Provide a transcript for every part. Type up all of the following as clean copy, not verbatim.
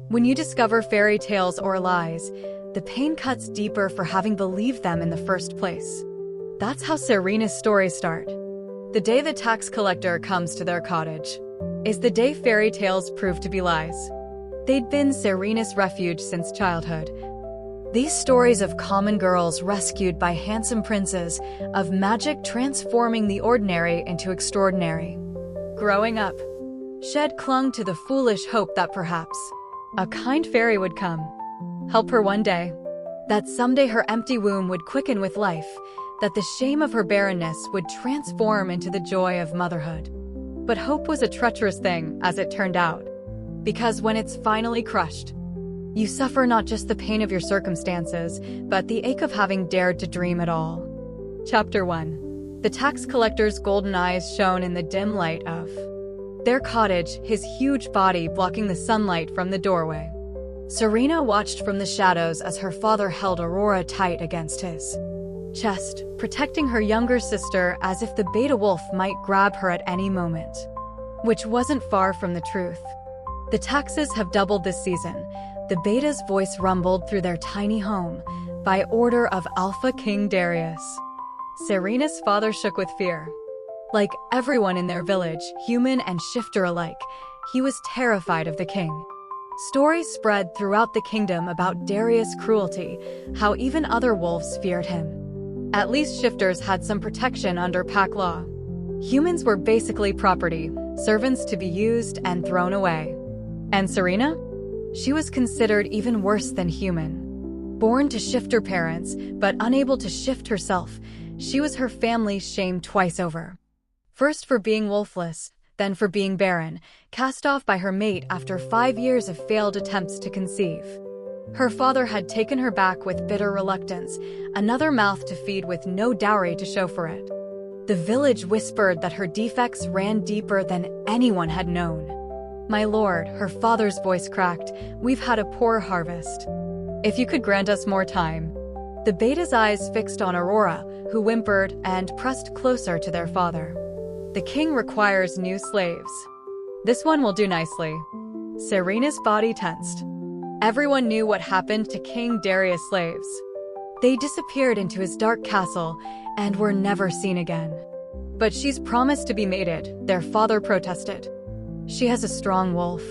When you discover fairy tales or lies, the pain cuts deeper for having believed them in the first place. That's how Serena's stories start. The day the tax collector comes to their cottage is the day fairy tales prove to be lies. They'd been Serena's refuge since childhood. These stories of common girls rescued by handsome princes, of magic transforming the ordinary into extraordinary. Growing up, Shed clung to the foolish hope that perhaps a kind fairy would come, help her one day, that someday her empty womb would quicken with life, that the shame of her barrenness would transform into the joy of motherhood. But hope was a treacherous thing, as it turned out, because when it's finally crushed, you suffer not just the pain of your circumstances, but the ache of having dared to dream at all. Chapter 1. The tax collector's golden eyes shone in the dim light of their cottage, his huge body blocking the sunlight from the doorway. Serena watched from the shadows as her father held Aurora tight against his chest, protecting her younger sister as if the beta wolf might grab her at any moment. Which wasn't far from the truth. The taxes have doubled this season. The beta's voice rumbled through their tiny home, by order of Alpha King Darius. Serena's father shook with fear. Like everyone in their village, human and shifter alike, he was terrified of the king. Stories spread throughout the kingdom about Darius' cruelty, how even other wolves feared him. At least shifters had some protection under pack law. Humans were basically property, servants to be used and thrown away. And Serena? She was considered even worse than human. Born to shifter parents, but unable to shift herself, she was her family's shame twice over. First for being wolfless, then for being barren, cast off by her mate after 5 years of failed attempts to conceive. Her father had taken her back with bitter reluctance, another mouth to feed with no dowry to show for it. The village whispered that her defects ran deeper than anyone had known. "My lord," her father's voice cracked, "we've had a poor harvest. If you could grant us more time." The beta's eyes fixed on Aurora, who whimpered and pressed closer to their father. "The king requires new slaves. This one will do nicely." Serena's body tensed. Everyone knew what happened to King Darius' slaves. They disappeared into his dark castle and were never seen again. "But she's promised to be mated," their father protested. "She has a strong wolf.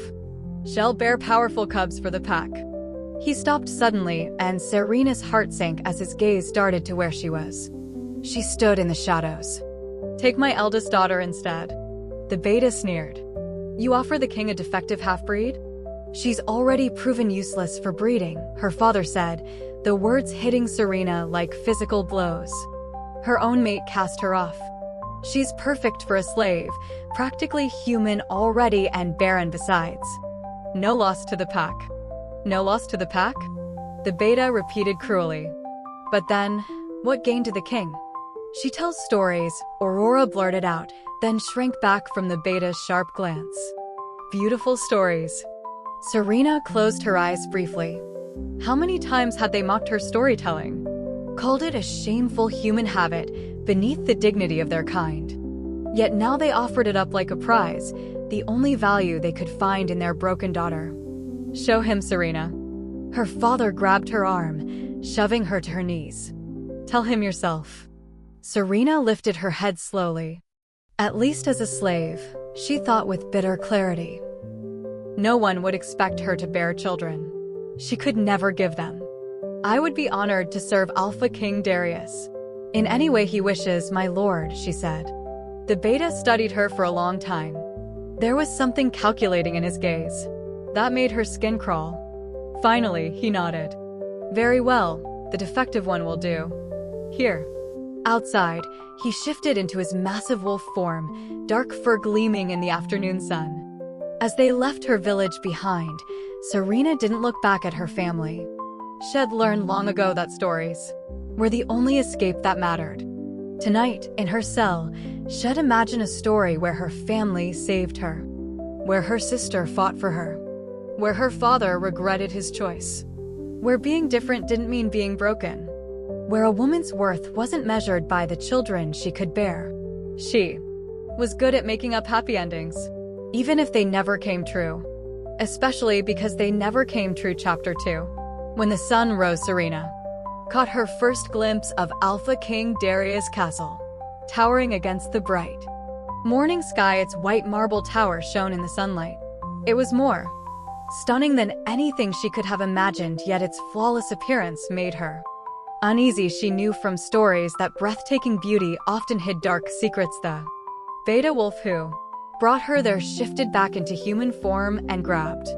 She'll bear powerful cubs for the pack." He stopped suddenly, and Serena's heart sank as his gaze darted to where she was. She stood in the shadows. "Take my eldest daughter instead." The beta sneered. "You offer the king a defective half-breed?" "She's already proven useless for breeding," her father said, the words hitting Serena like physical blows. Her own mate cast her off. "She's perfect for a slave, practically human already and barren besides." "No loss to the pack." "No loss to the pack?" The beta repeated cruelly. "But then, what gain to the king?" "She tells stories," Aurora blurted out, then shrank back from the beta's sharp glance. "Beautiful stories." Serena closed her eyes briefly. How many times had they mocked her storytelling? Called it a shameful human habit, beneath the dignity of their kind. Yet now they offered it up like a prize, the only value they could find in their broken daughter. "Show him, Serena." Her father grabbed her arm, shoving her to her knees. "Tell him yourself." Serena lifted her head slowly. At least as a slave, she thought with bitter clarity. No one would expect her to bear children. She could never give them. "I would be honored to serve Alpha King Darius. In any way he wishes, my lord," she said. The beta studied her for a long time. There was something calculating in his gaze. That made her skin crawl. Finally, he nodded. "Very well, the defective one will do. Here." Outside, he shifted into his massive wolf form, dark fur gleaming in the afternoon sun. As they left her village behind, Serena didn't look back at her family. She'd learned long ago that stories were the only escape that mattered. Tonight, in her cell, she'd imagine a story where her family saved her, where her sister fought for her, where her father regretted his choice, where being different didn't mean being broken, where a woman's worth wasn't measured by the children she could bear. She was good at making up happy endings, even if they never came true. especially because they never came true. Chapter 2. When the sun rose, Serena caught her first glimpse of Alpha King Darius' castle, towering against the bright morning sky. Its white marble tower shone in the sunlight. It was more stunning than anything she could have imagined, yet its flawless appearance made her uneasy. She knew from stories that breathtaking beauty often hid dark secrets. The Beta wolf who brought her there shifted back into human form and grabbed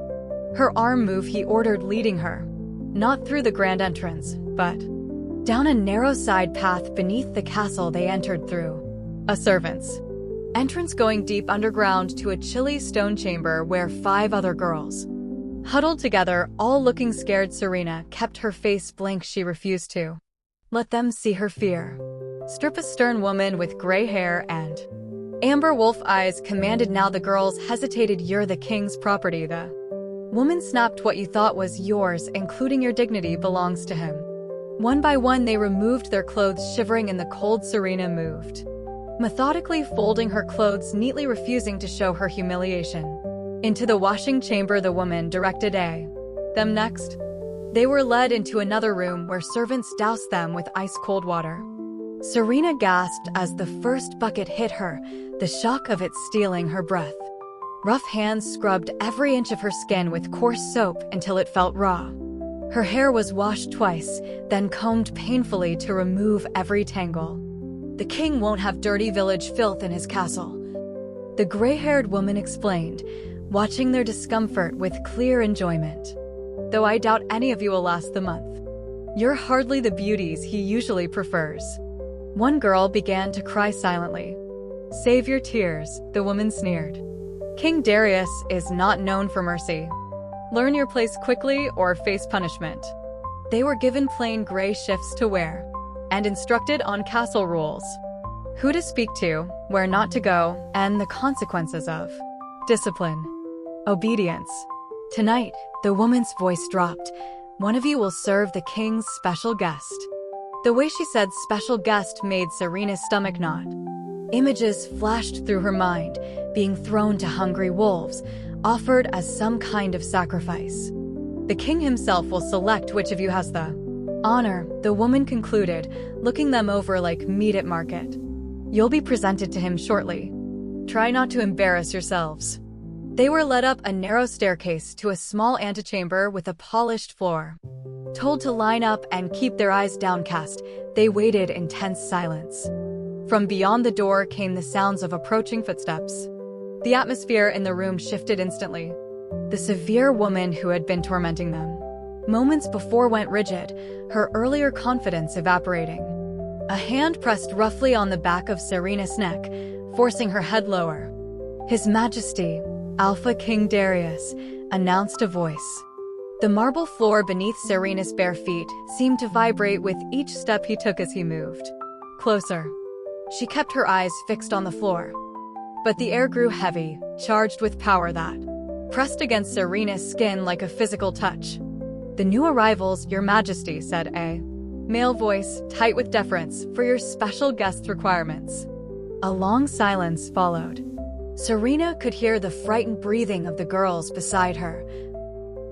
her arm. Move, he ordered, leading her not through the grand entrance, but down a narrow side path beneath the castle. They entered through a servant's entrance, going deep underground to a chilly stone chamber where 5 other girls huddled together, all looking scared. Serena kept her face blank. She refused to let them see her fear. Strip, a stern woman with gray hair and amber wolf eyes commanded. Now the girls hesitated. You're the king's property. The woman snapped. What you thought was yours, including your dignity, belongs to him. One by one they removed their clothes, shivering in the cold. Serena moved methodically, folding her clothes neatly, refusing to show her humiliation. Into the washing chamber the woman directed them next. They were led into another room where servants doused them with ice-cold water. Serena gasped as the first bucket hit her, the shock of it stealing her breath. Rough hands scrubbed every inch of her skin with coarse soap until it felt raw. Her hair was washed twice, then combed painfully to remove every tangle. The king won't have dirty village filth in his castle, the gray-haired woman explained, watching their discomfort with clear enjoyment. Though I doubt any of you will last the month. You're hardly the beauties he usually prefers. One girl began to cry silently. Save your tears, the woman sneered. King Darius is not known for mercy. Learn your place quickly or face punishment. They were given plain gray shifts to wear and instructed on castle rules: who to speak to, where not to go, and the consequences of discipline. Obedience. Tonight, the woman's voice dropped. One of you will serve the king's special guest. The way she said special guest made Serena's stomach knot. Images flashed through her mind, being thrown to hungry wolves, offered as some kind of sacrifice. The king himself will select which of you has the honor, the woman concluded, looking them over like meat at market. You'll be presented to him shortly. Try not to embarrass yourselves. They were led up a narrow staircase to a small antechamber with a polished floor. Told to line up and keep their eyes downcast, they waited in tense silence. From beyond the door came the sounds of approaching footsteps. The atmosphere in the room shifted instantly. The severe woman who had been tormenting them moments before went rigid, her earlier confidence evaporating. A hand pressed roughly on the back of Serena's neck, forcing her head lower. His Majesty, Alpha King Darius, announced a voice. The marble floor beneath Serena's bare feet seemed to vibrate with each step he took as he moved closer. She kept her eyes fixed on the floor. But the air grew heavy, charged with power that pressed against Serena's skin like a physical touch. The new arrivals, Your Majesty, said a male voice, tight with deference, for your special guest requirements. A long silence followed. Serena could hear the frightened breathing of the girls beside her,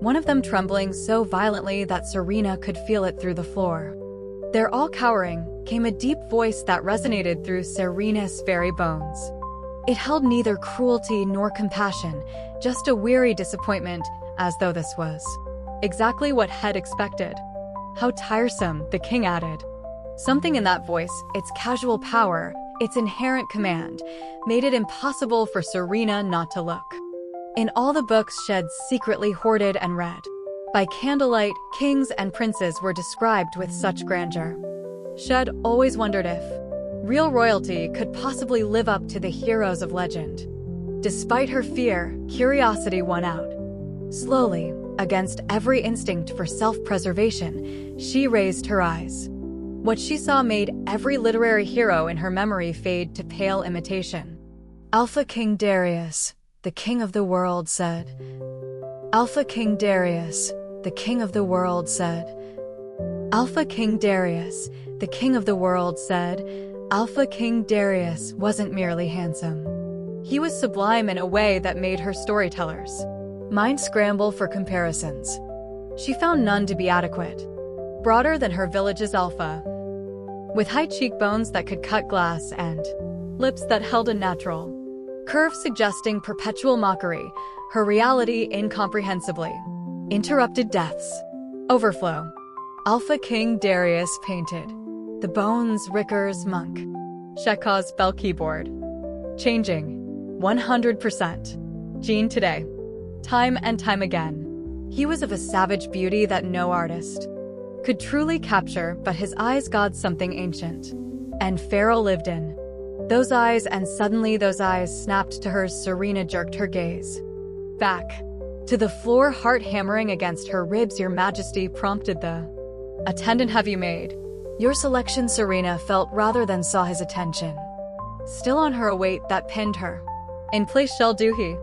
one of them trembling so violently that Serena could feel it through the floor. They're all cowering, came a deep voice that resonated through Serena's very bones. It held neither cruelty nor compassion, just a weary disappointment, as though this was exactly what had expected. How tiresome, the king added. Something in that voice, its casual power, its inherent command, made it impossible for Serena not to look. In all the books Shed secretly hoarded and read by candlelight, kings and princes were described with such grandeur. Shed always wondered if real royalty could possibly live up to the heroes of legend. Despite her fear, curiosity won out. Slowly, against every instinct for self-preservation, she raised her eyes. What she saw made every literary hero in her memory fade to pale imitation. Alpha King Darius, the king of the world, said. Alpha King Darius, the king of the world, said. Alpha King Darius, the king of the world, said. Alpha King Darius wasn't merely handsome. He was sublime in a way that made her storytellers Mind scramble for comparisons. She found none to be adequate. Broader than her village's Alpha, with high cheekbones that could cut glass and lips that held a natural curve suggesting perpetual mockery, her reality incomprehensibly. Interrupted deaths. Overflow. Alpha King Darius painted. The bones Ricker's monk. Chekhov's bell keyboard. Changing. 100%. Gene today. Time and time again. He was of a savage beauty that no artist could truly capture, but his eyes got something ancient and Pharaoh lived in. Those eyes, and suddenly those eyes snapped to hers. Serena jerked her gaze back to the floor, heart hammering against her ribs. Your Majesty, prompted the attendant. Have you made your selection? Serena felt rather than saw his attention still on her, a weight that pinned her. In place shall do, he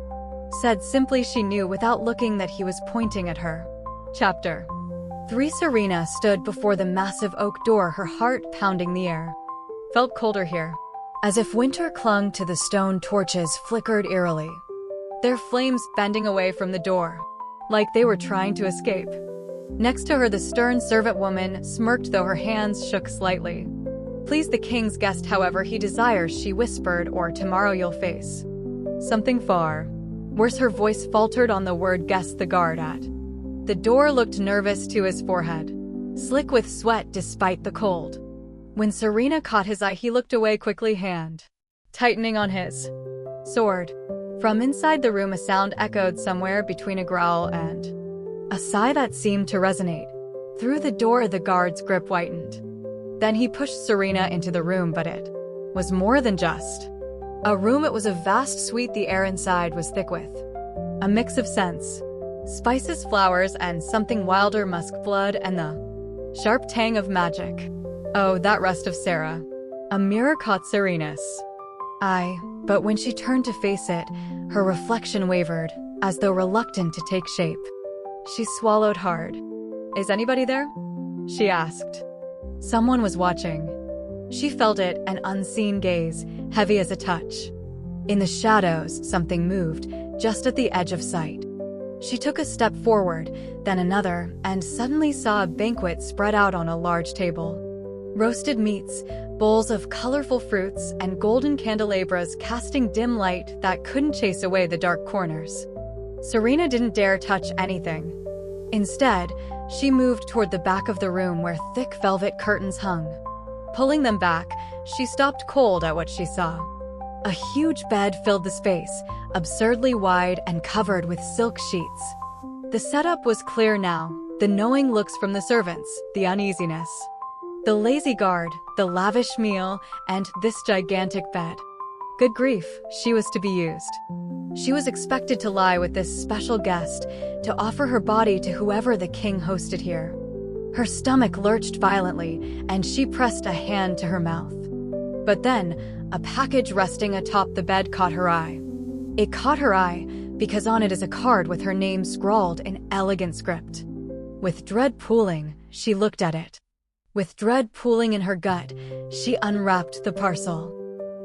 said simply. She knew without looking that he was pointing at her. Chapter 3. Serena stood before the massive oak door, her heart pounding. The air felt colder here, as if winter clung to the stone. Torches flickered eerily, their flames bending away from the door, like they were trying to escape. Next to her, the stern servant woman smirked, though her hands shook slightly. Please, the king's guest, however he desires, she whispered, or tomorrow you'll face something far worse. Her voice faltered on the word guest. The guard at the door looked nervous, to his forehead slick with sweat despite the cold. When Serena caught his eye, he looked away quickly, hand tightening on his sword. From inside the room, a sound echoed somewhere between a growl and a sigh that seemed to resonate. Through the door, the guard's grip whitened. Then he pushed Serena into the room, but it was more than just a room. It was a vast suite. The air inside was thick with a mix of scents, spices, flowers, and something wilder, musk, blood, and the sharp tang of magic. Oh, that rust of Sarah. A mirror caught Serena's eye, but when she turned to face it, her reflection wavered, as though reluctant to take shape. She swallowed hard. Is anybody there? She asked. Someone was watching. She felt it, an unseen gaze, heavy as a touch. In the shadows, something moved, just at the edge of sight. She took a step forward, then another, and suddenly saw a banquet spread out on a large table. Roasted meats, bowls of colorful fruits, and golden candelabras casting dim light that couldn't chase away the dark corners. Serena didn't dare touch anything. Instead, she moved toward the back of the room where thick velvet curtains hung. Pulling them back, she stopped cold at what she saw. A huge bed filled the space, absurdly wide and covered with silk sheets. The setup was clear now, the knowing looks from the servants, the uneasiness, the lazy guard, the lavish meal, and this gigantic bed. Good grief, she was to be used. She was expected to lie with this special guest, to offer her body to whoever the king hosted here. Her stomach lurched violently, and she pressed a hand to her mouth. But then, a package resting atop the bed caught her eye. It caught her eye because on it is a card with her name scrawled in elegant script. With dread pooling, she looked at it. With dread pooling in her gut, she unwrapped the parcel.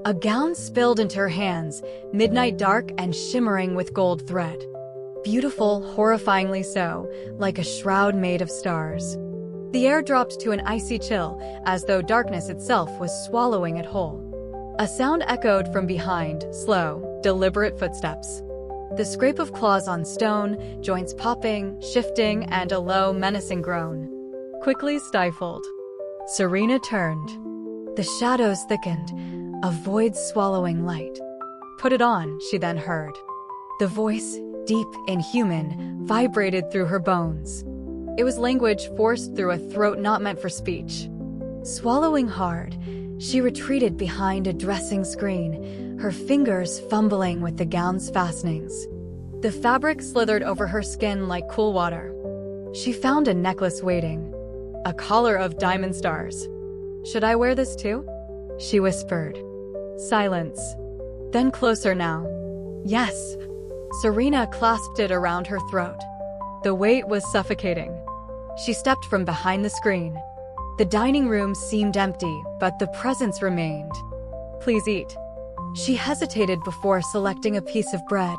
A gown spilled into her hands, midnight dark and shimmering with gold thread. Beautiful, horrifyingly so, like a shroud made of stars. The air dropped to an icy chill, as though darkness itself was swallowing it whole. A sound echoed from behind, slow, deliberate footsteps. The scrape of claws on stone, joints popping, shifting, and a low, menacing groan. Quickly stifled. Serena turned. The shadows thickened, a void swallowing light. Put it on, she then heard. The voice, deep, inhuman, vibrated through her bones. It was language forced through a throat not meant for speech. Swallowing hard, she retreated behind a dressing screen, her fingers fumbling with the gown's fastenings. The fabric slithered over her skin like cool water. She found a necklace waiting. A collar of diamond stars. Should I wear this too? She whispered. Silence. Then closer now. Yes. Serena clasped it around her throat. The weight was suffocating. She stepped from behind the screen. The dining room seemed empty, but the presence remained. Please eat. She hesitated before selecting a piece of bread,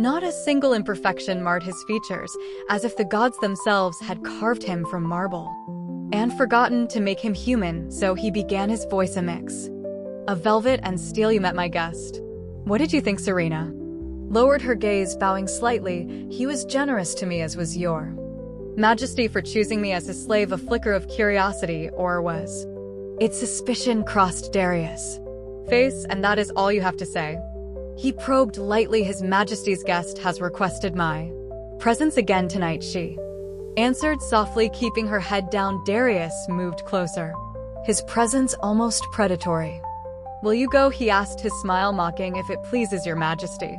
Not a single imperfection marred his features, as if the gods themselves had carved him from marble. And forgotten to make him human, so he began his voice a mix. Of velvet and steel you met my guest. What did you think, Serena? Lowered her gaze, bowing slightly. He was generous to me, as was your Majesty, for choosing me as his slave. A flicker of curiosity, or was its suspicion, crossed Darius' face, and that is all you have to say? He probed lightly. His Majesty's guest has requested my presence again tonight, she answered softly, keeping her head down. Darius moved closer, his presence almost predatory. Will you go? He asked, his smile mocking. If it pleases your Majesty.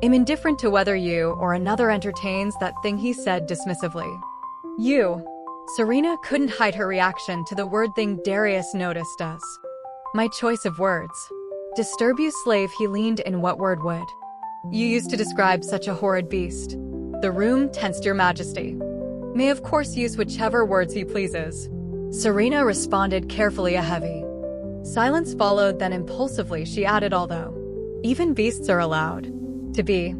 I'm indifferent to whether you or another entertains that thing, he said dismissively. You. Serena couldn't hide her reaction to the word thing. Darius noticed us. My choice of words disturb you, slave? He leaned in. What word would you use to describe such a horrid beast? The room tensed. Your Majesty may of course use whichever words he pleases. Serena responded carefully. A heavy silence followed, then impulsively she added, although even beasts are allowed to be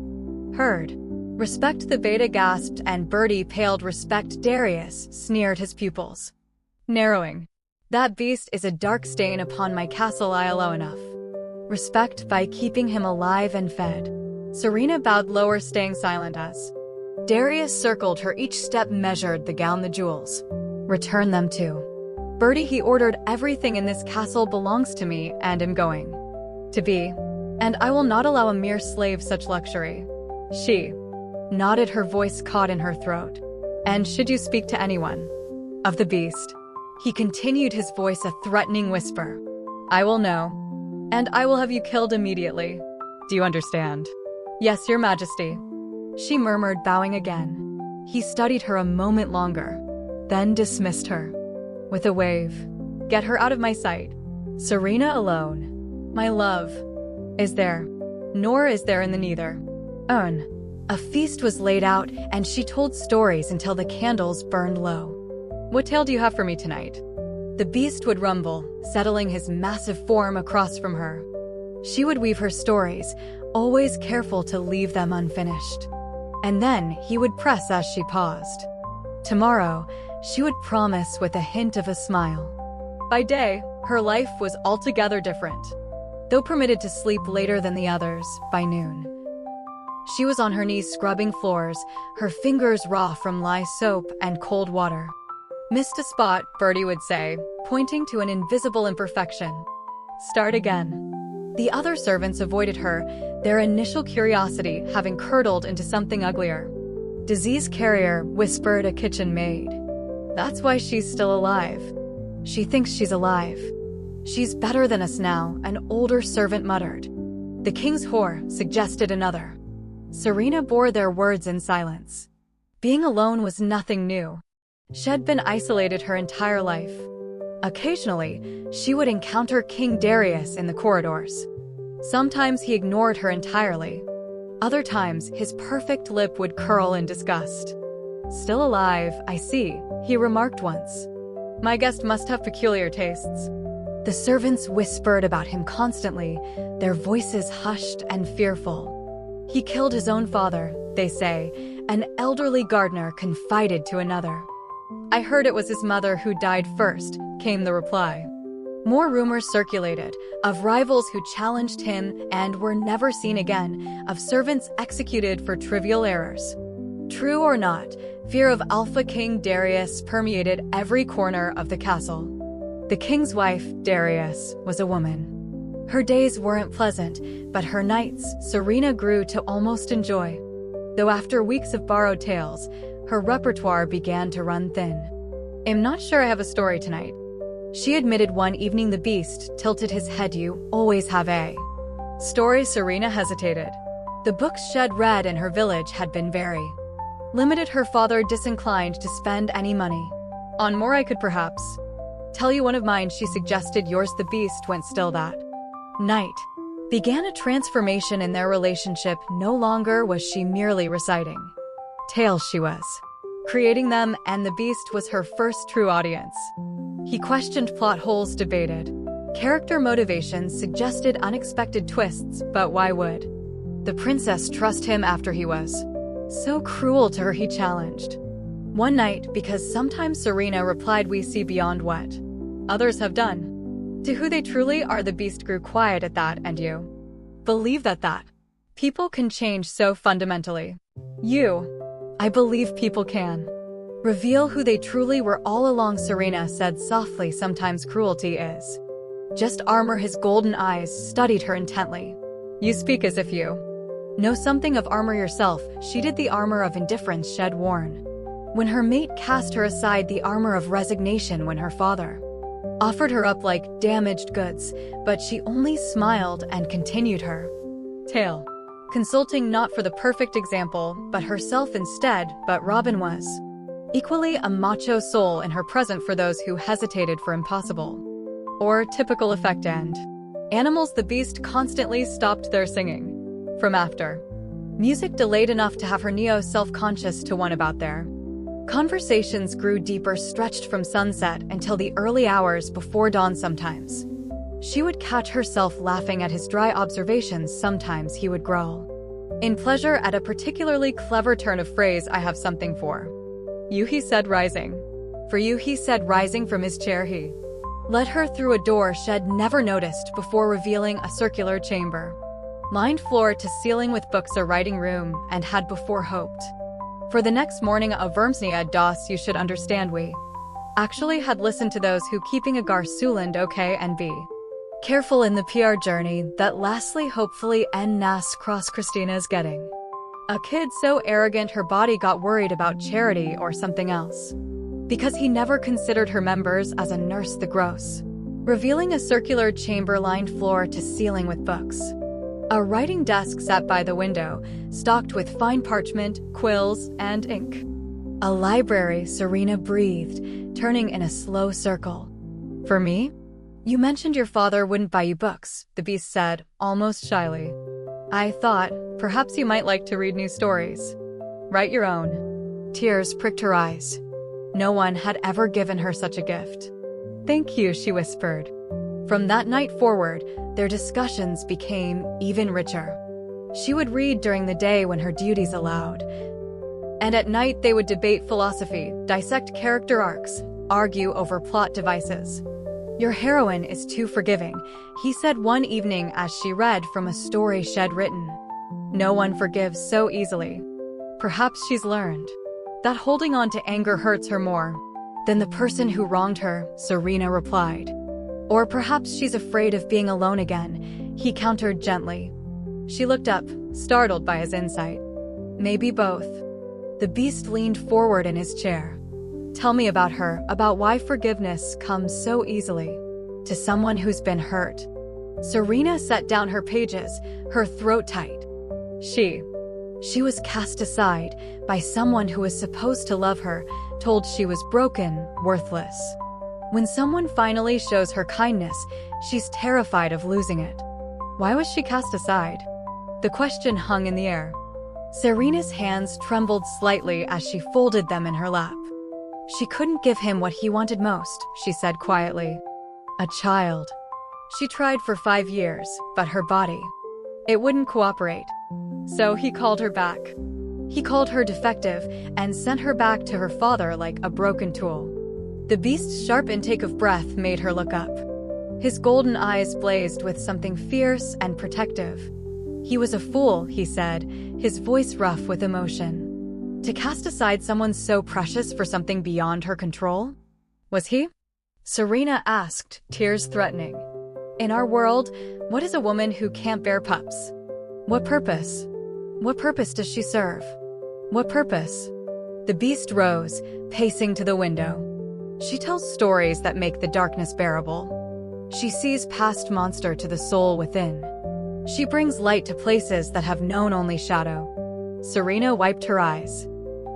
heard. Respect, the beta gasped, and Birdie paled. Respect? Darius sneered, his pupils narrowing. That beast is a dark stain upon my castle. I'll owe enough respect by keeping him alive and fed. Serena bowed lower, staying silent as Darius circled her, each step measured. The gown, the jewels. Return them to Birdie, he ordered. Everything in this castle belongs to me, and am going to be, and I will not allow a mere slave such luxury. She nodded, her voice caught in her throat. And should you speak to anyone of the beast, he continued, his voice a threatening whisper, I will know, and I will have you killed immediately. Do you understand? Yes, your Majesty, she murmured, bowing again. He studied her a moment longer, then dismissed her with a wave. Get her out of my sight. Serena alone. My love. Is there? Nor is there in the neither. A feast was laid out, and she told stories until the candles burned low. What tale do you have for me tonight? The beast would rumble, settling his massive form across from her. She would weave her stories, always careful to leave them unfinished. And then he would press as she paused. Tomorrow, she would promise with a hint of a smile. By day, her life was altogether different. Though permitted to sleep later than the others, by noon, she was on her knees scrubbing floors, her fingers raw from lye soap and cold water. Missed a spot, Birdie would say, pointing to an invisible imperfection. Start again. The other servants avoided her, their initial curiosity having curdled into something uglier. Disease carrier, whispered a kitchen maid. That's why she's still alive. She thinks she's alive. She's better than us now, an older servant muttered. The king's whore, suggested another. Serena bore their words in silence. Being alone was nothing new. She'd been isolated her entire life. Occasionally, she would encounter King Darius in the corridors. Sometimes he ignored her entirely. Other times, his perfect lip would curl in disgust. Still alive, I see, he remarked once. My guest must have peculiar tastes. The servants whispered about him constantly, their voices hushed and fearful. He killed his own father, they say, an elderly gardener confided to another. I heard it was his mother who died first, came the reply. More rumors circulated, of rivals who challenged him and were never seen again, of servants executed for trivial errors. True or not, fear of Alpha King Darius permeated every corner of the castle. The king's wife, Darius, was a woman. Her days weren't pleasant, but her nights, Serena grew to almost enjoy. Though after weeks of borrowed tales, her repertoire began to run thin. I'm not sure I have a story tonight. She admitted one evening. The beast tilted his head. You always have a story. Serena hesitated. The books she'd read in her village had been very limited. Her father disinclined to spend any money on more. I could perhaps tell you one of mine, she suggested. Yours. The beast went still that night. Began a transformation in their relationship. No longer was she merely reciting tales, she was creating them, and the beast was her first true audience. He questioned plot holes, debated character motivations, suggested unexpected twists, but why would the princess trust him after he was so cruel to her, he challenged. One night, because sometimes Serena replied, we see beyond what others have done. To who they truly are, the beast grew quiet at that. And you believe that people can change so fundamentally? I believe people can reveal who they truly were all along, Serena said softly. Sometimes cruelty is just armor. His golden eyes studied her intently. You speak as if you know something of armor yourself. She did. The armor of indifference she'd worn when her mate cast her aside, the armor of resignation when her father offered her up like damaged goods, but she only smiled and continued her tale, consulting not for the perfect example, but herself instead. But Robin was equally a macho soul in her present for those who hesitated for impossible or typical effect. And animals, the beast constantly stopped their singing from after music delayed enough to have her Neo self-conscious to one about their conversations grew deeper, stretched from sunset until the early hours before dawn. Sometimes she would catch herself laughing at his dry observations. Sometimes he would growl in pleasure at a particularly clever turn of phrase. I have something for you, he said, rising. For you, he said, rising from his chair. He led her through a door she'd never noticed before, revealing a circular chamber lined floor to ceiling with books, a writing room, and had before hoped for the next morning a Vermsnia das. You should understand, we actually had listened to those who keeping a Garsuland okay and be careful in the PR journey that lastly hopefully en nas cross. Christina's getting a kid so arrogant her body got worried about charity or something else, because he never considered her members as a nurse. The gross revealing a circular chamber lined floor to ceiling with books. A writing desk sat by the window, stocked with fine parchment, quills, and ink. A library, Serena breathed, turning in a slow circle. For me? You mentioned your father wouldn't buy you books, the beast said, almost shyly. I thought, perhaps you might like to read new stories. Write your own. Tears pricked her eyes. No one had ever given her such a gift. Thank you, she whispered. From that night forward, their discussions became even richer. She would read during the day when her duties allowed, and at night they would debate philosophy, dissect character arcs, argue over plot devices. Your heroine is too forgiving, he said one evening as she read from a story she'd written. No one forgives so easily. Perhaps she's learned that holding on to anger hurts her more than the person who wronged her, Serena replied. Or perhaps she's afraid of being alone again, he countered gently. She looked up, startled by his insight. Maybe both. The beast leaned forward in his chair. Tell me about her, about why forgiveness comes so easily to someone who's been hurt. Serena set down her pages, her throat tight. She was cast aside by someone who was supposed to love her, told she was broken, worthless. When someone finally shows her kindness, she's terrified of losing it. Why was she cast aside? The question hung in the air. Serena's hands trembled slightly as she folded them in her lap. She couldn't give him what he wanted most, she said quietly. A child. She tried for 5 years, but her body, it wouldn't cooperate. So he called her back. He called her defective and sent her back to her father like a broken tool. The beast's sharp intake of breath made her look up. His golden eyes blazed with something fierce and protective. He was a fool, he said, his voice rough with emotion. To cast aside someone so precious for something beyond her control? Was he? Serena asked, tears threatening. In our world, what is a woman who can't bear pups? What purpose? What purpose does she serve? What purpose? The beast rose, pacing to the window. She tells stories that make the darkness bearable. She sees past monster to the soul within. She brings light to places that have known only shadow. Serena wiped her eyes.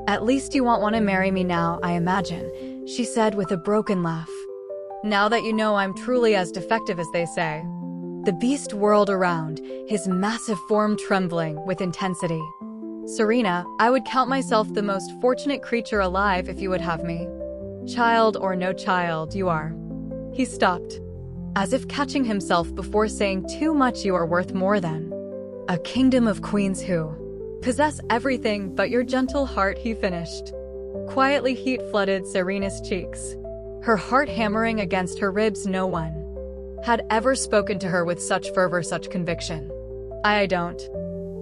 At least you won't want to marry me now, I imagine, she said with a broken laugh. Now that you know I'm truly as defective as they say. The beast whirled around, his massive form trembling with intensity. Serena, I would count myself the most fortunate creature alive if you would have me. Child or no child, you are. He stopped, as if catching himself before saying too much. You are worth more than A kingdom of queens who possess everything but your gentle heart, he finished. Quietly, heat flooded Serena's cheeks, her heart hammering against her ribs. No one had ever spoken to her with such fervor, such conviction. I don't.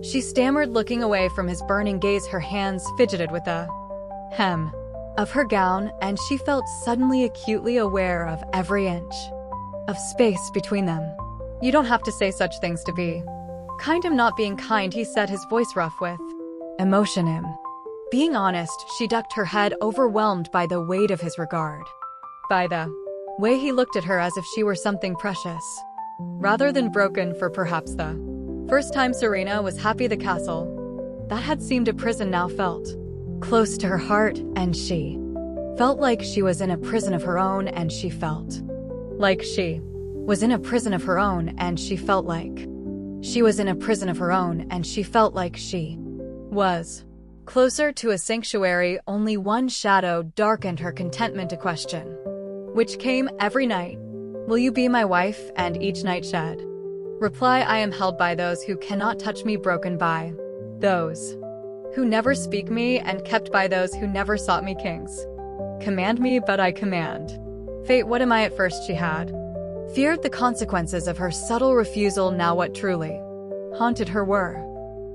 She stammered, looking away from his burning gaze. Her hands fidgeted with the hem of her gown, and she felt suddenly acutely aware of every inch of space between them. You don't have to say such things to be kind. I'm not being kind, he said, his voice rough with emotion. Being honest, she ducked her head, overwhelmed by the weight of his regard, by the way he looked at her as if she were something precious, rather than broken. For perhaps the first time, Serena was happy. The castle that had seemed a prison now felt close to her heart, and she felt like she was in a prison of her own, and she felt like she was in a prison of her own, and she felt like she was in a prison of her own, and she felt like she was closer to a sanctuary. Only one shadow darkened her contentment, a question which came every night. Will you be my wife? And each night shed reply, I am held by those who cannot touch me, broken by those who never speak me, and kept by those who never sought me. Kings command me, but I command fate. What am I? At first she had feared the consequences of her subtle refusal. Now what truly haunted her were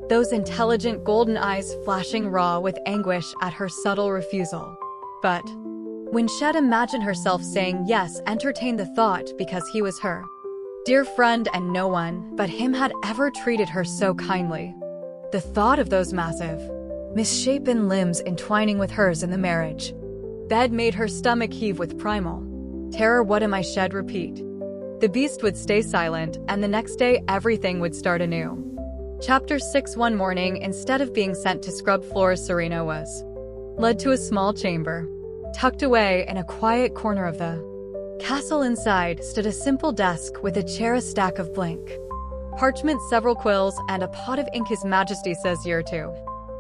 those intelligent golden eyes flashing raw with anguish at her subtle refusal. But when she'd imagined herself saying yes, entertained the thought, because he was her dear friend and no one but him had ever treated her so kindly, the thought of those massive, misshapen limbs entwining with hers in the marriage bed made her stomach heave with primal terror. What am I? She'd repeat. The beast would stay silent, and the next day everything would start anew. Chapter 6. One morning, instead of being sent to scrub floors, Serena was led to a small chamber tucked away in a quiet corner of the castle. Inside stood a simple desk with a chair, a stack of blank parchment, several quills, and a pot of ink. His Majesty says you're to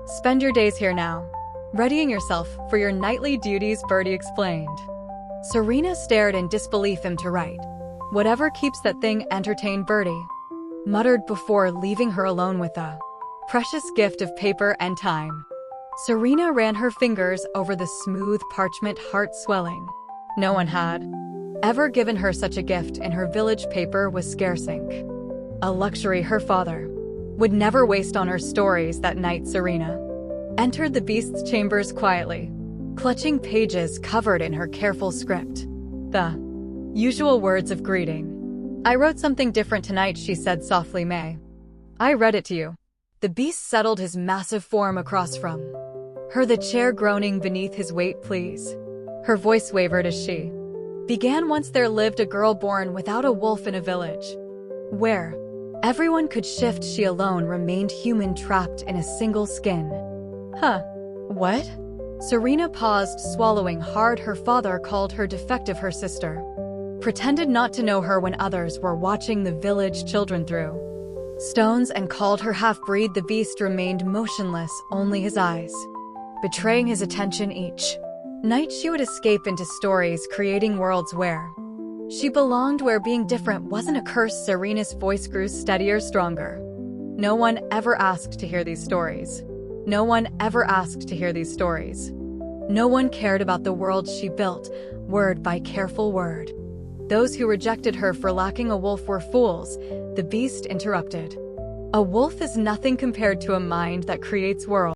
spend your days here now, readying yourself for your nightly duties, Bertie explained. Serena stared in disbelief. Him to write whatever keeps that thing entertained, Bertie muttered before leaving her alone with the precious gift of paper and time. Serena ran her fingers over the smooth parchment, heart swelling. No one had ever given her such a gift in her village. Paper was scarce, ink a luxury her father would never waste on her stories. That night Serena entered the beast's chambers quietly, clutching pages covered in her careful script. The usual words of greeting. I wrote something different tonight, she said softly. May I read it to you? The beast settled his massive form across from her, the chair groaning beneath his weight. Please. Her voice wavered as she began. Once there lived a girl born without a wolf in a village where everyone could shift. She alone remained human, trapped in a single skin. Huh? What? Serena paused, swallowing hard. Her father called her defective. Her sister pretended not to know her when others were watching the village children through stones, and called her half-breed. The beast remained motionless, only his eyes betraying his attention. Each night she would escape into stories, creating worlds where she belonged, where being different wasn't a curse. Serena's voice grew steadier, stronger. No one ever asked to hear these stories. No one ever asked to hear these stories. No one cared about the world she built, word by careful word. Those who rejected her for lacking a wolf were fools, the beast interrupted. A wolf is nothing compared to a mind that creates worlds.